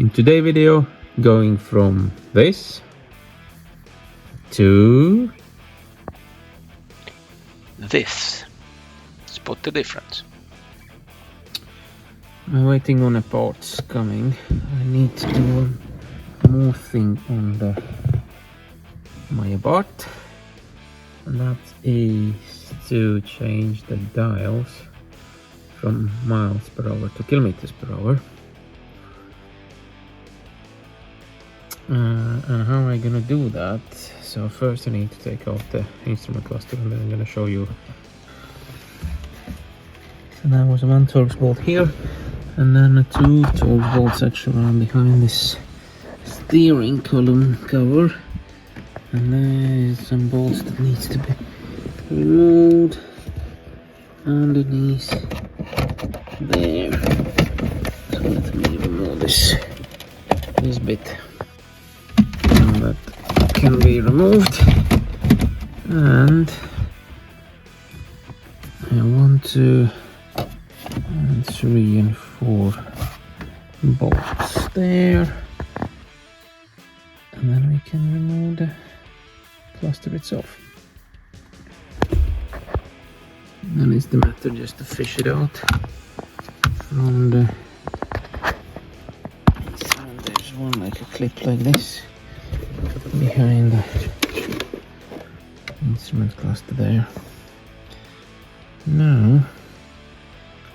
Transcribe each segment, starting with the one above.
In today's video, going from this to this. Spot the difference. I'm waiting on a parts coming. I need to do one more thing on my Abarth, and that is to change the dials from miles per hour to kilometers per hour. And how am I gonna do that? So first I need to take out the instrument cluster, and then I'm gonna show you. So there was one Torx bolt here, and then two Torx bolts actually around behind this steering column cover, and there's some bolts that needs to be removed underneath there. So let me remove this bit. That can be removed, and I want to add 3 and 4 bolts there, and then we can remove the cluster itself. Then it's the matter just to fish it out from the inside. There's one like a clip like this behind the instrument cluster there. Now,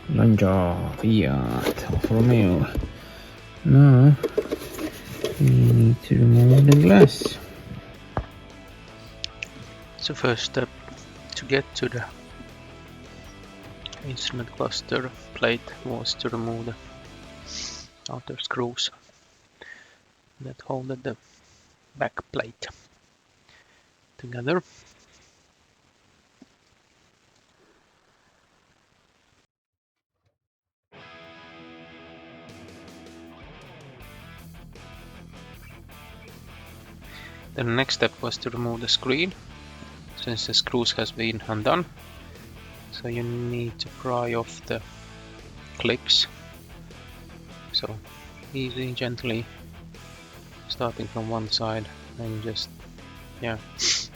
Lancia, Fiat, Alfa Romeo. Now, we need to remove the glass. So first step to get to the instrument cluster plate was to remove the outer screws that holded the back plate together. Then the next step was to remove the screen, since the screws has been undone. So you need to pry off the clips. So easily, gently, starting from one side, and just,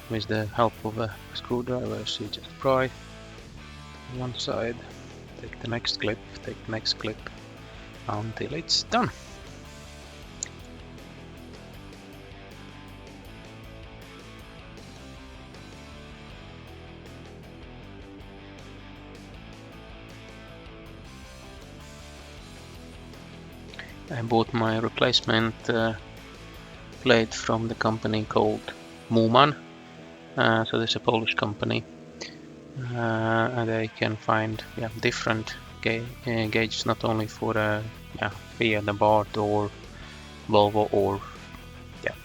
with the help of a screwdriver, so you just pry one side, take the next clip, until it's done. I bought my replacement plate from the company called Muman. So this is a Polish company, and they can find different gauges, not only for Fiat, Abarth, or Volvo, or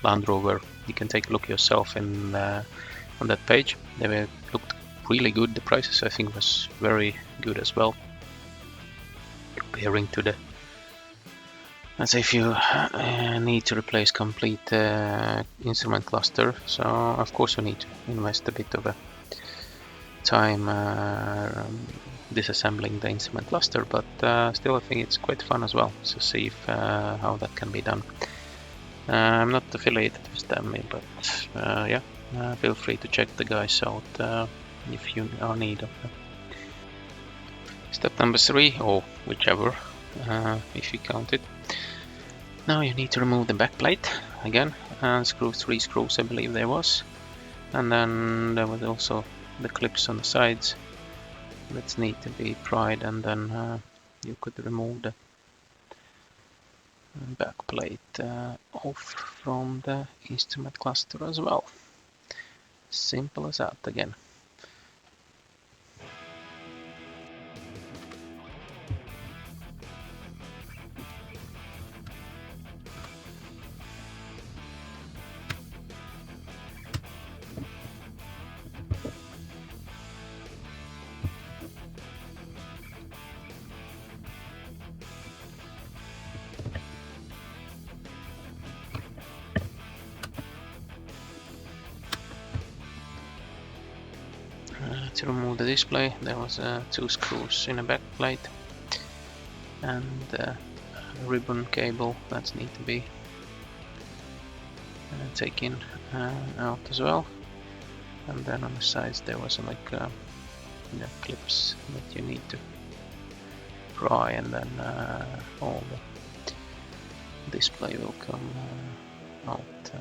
Land Rover. You can take a look yourself on that page. They looked really good. The prices, I think, was very good as well, comparing to the. As if you need to replace complete instrument cluster, so of course you need to invest a bit of a time disassembling the instrument cluster, but still I think it's quite fun as well to see if, how that can be done. I'm not affiliated with them, but feel free to check the guys out if you are in need of them. Step number 3, or whichever, if you count it. Now you need to remove the back plate again, and screw 3 screws, I believe there was, and then there was also the clips on the sides that need to be pried, and then you could remove the back plate off from the instrument cluster as well. Simple as that again. To remove the display, there was 2 screws in a back plate, and ribbon cable that need to be taken out as well. And then on the sides there was like clips that you need to pry, and then all the display will come out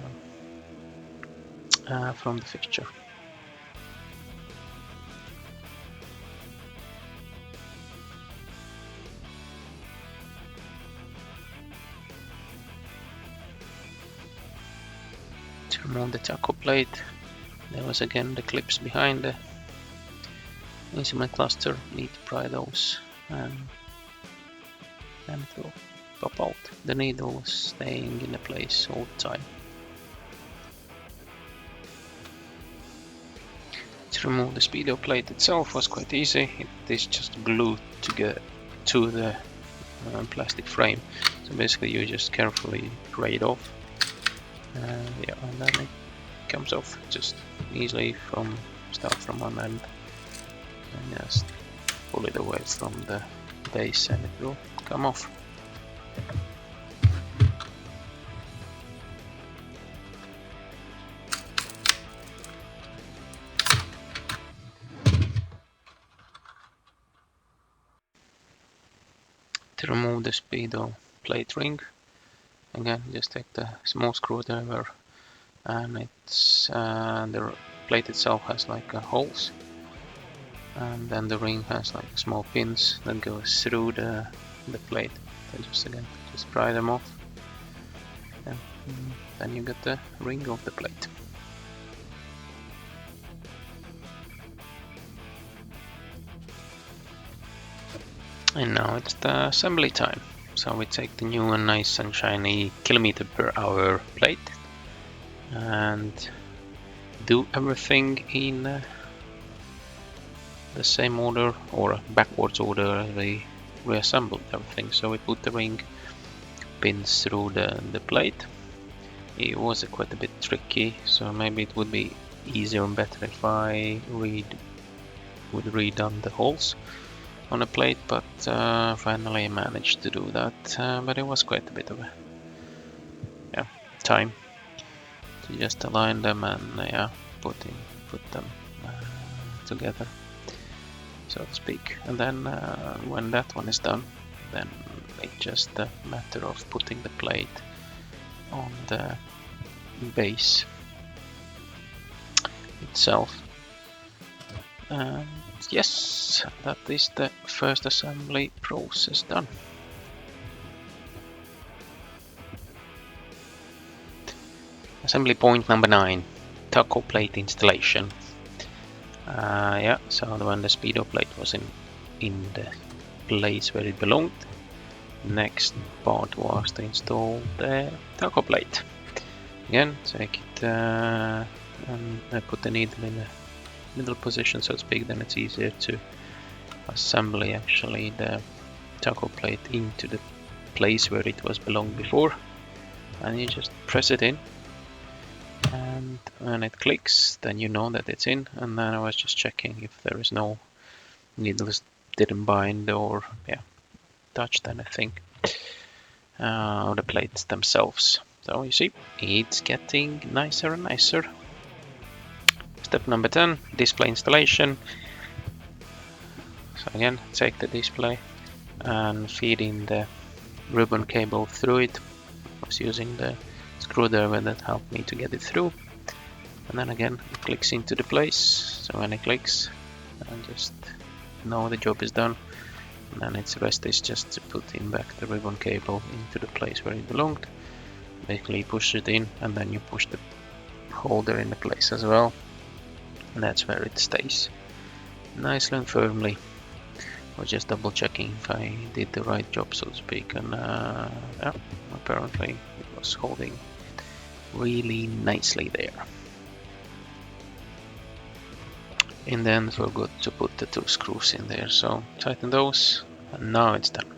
from the fixture. To remove the taco plate, there was again the clips behind the instrument cluster. Need to pry those, and then it will pop out. The needle was staying in the place all the time. To remove the speedo plate itself was quite easy. It is just glued to the plastic frame. So basically you just carefully pry it off. Yeah, and then it comes off just easily start from one end and just pull it away from the base and it will come off. To remove the speedo plate ring, again just take the small screwdriver, and it's the plate itself has like holes, and then the ring has like small pins that goes through the plate. So just pry them off, and then you get the ring of the plate. And now it's the assembly time. So we take the new and nice and shiny km/h plate and do everything in the same order or backwards order as we reassembled everything. So we put the ring pins through the plate. It was quite a bit tricky, so maybe it would be easier and better if I would redone the holes on the plate, but finally I managed to do that. But it was quite a bit of time to just align them and put them together, so to speak. And then when that one is done, then it's just a matter of putting the plate on the base itself. Yes, that is the first assembly process done. Assembly point number 9, taco plate installation. So when the speedo plate was in the place where it belonged, next part was to install the taco plate. Again, take it and put the needle in the middle position, so to speak. Then it's easier to assemble actually the taco plate into the place where it was belonged before, and you just press it in, and when it clicks then you know that it's in. And then I was just checking if there is no needles didn't bind or touched anything of the plates themselves. So you see, it's getting nicer and nicer. Step number 10, display installation. So again, take the display and feed in the ribbon cable through it. I was using the screwdriver that helped me to get it through. And then again, it clicks into the place. So when it clicks, I just know the job is done. And then its rest is just to put in back the ribbon cable into the place where it belonged. Basically push it in, and then you push the holder in the place as well. And that's where it stays nicely and firmly. I was just double checking if I did the right job, so to speak, and apparently it was holding really nicely there. And then we're good to put the 2 screws in there, so tighten those, and now it's done.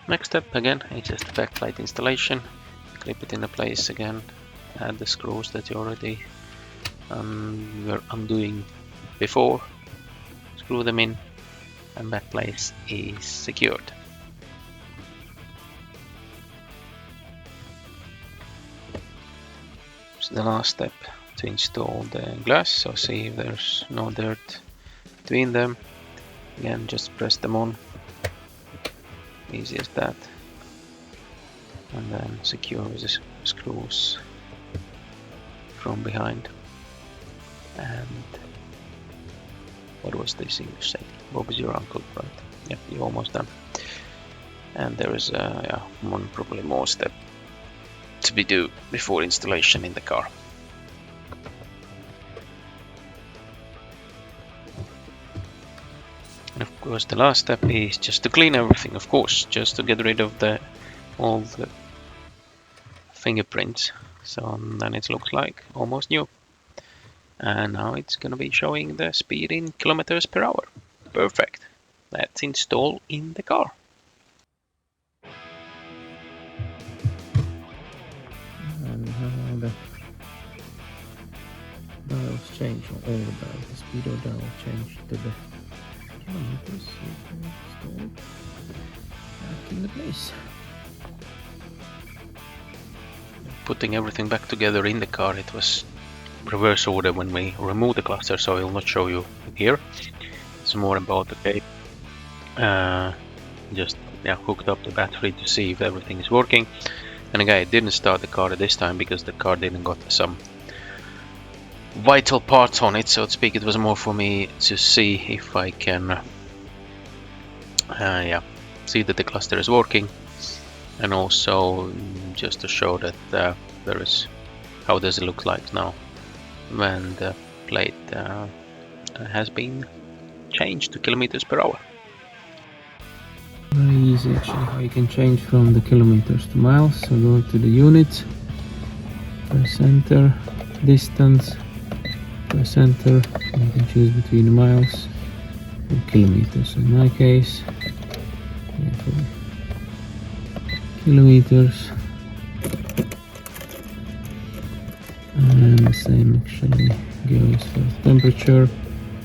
Next step again is just the backplate installation. Clip it in place again, add the screws that you already were undoing before, screw them in, and backplate is secured. the last step to install the glass, so see if there's no dirt between them. Again, just press them on, easy as that, and then secure with the screws from behind. And what was this English saying? Bob is your uncle, right? Yeah, you're almost done. And there is one probably more step to be due before installation in the car. And of course the last step is just to clean everything, of course, just to get rid of all the fingerprints. So then it looks like almost new. And now it's gonna be showing the speed in kilometers per hour. Perfect. Let's install in the car. And how the dials change, or all the dials, the speedo dial changed to the kilometers. Installed back in the place. Putting everything back together in the car, it was reverse order when we remove the cluster, so I will not show you here. It's more about just hooked up the battery to see if everything is working. And again, I didn't start the car this time because the car didn't got some vital parts on it, so to speak. It was more for me to see if I can see that the cluster is working, and also just to show that there is how does it look like now when the plate has been changed to kilometers per hour. Very easy actually how you can change from the kilometers to miles. So go to the units, press enter, distance, press enter, and you can choose between miles and kilometers. In my case, kilometers, and the same actually goes for the temperature.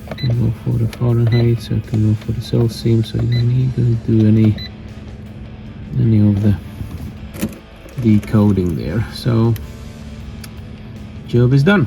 You can go for the Fahrenheit, so you can go for the Celsius, so you don't need to do any of the decoding there. So job is done.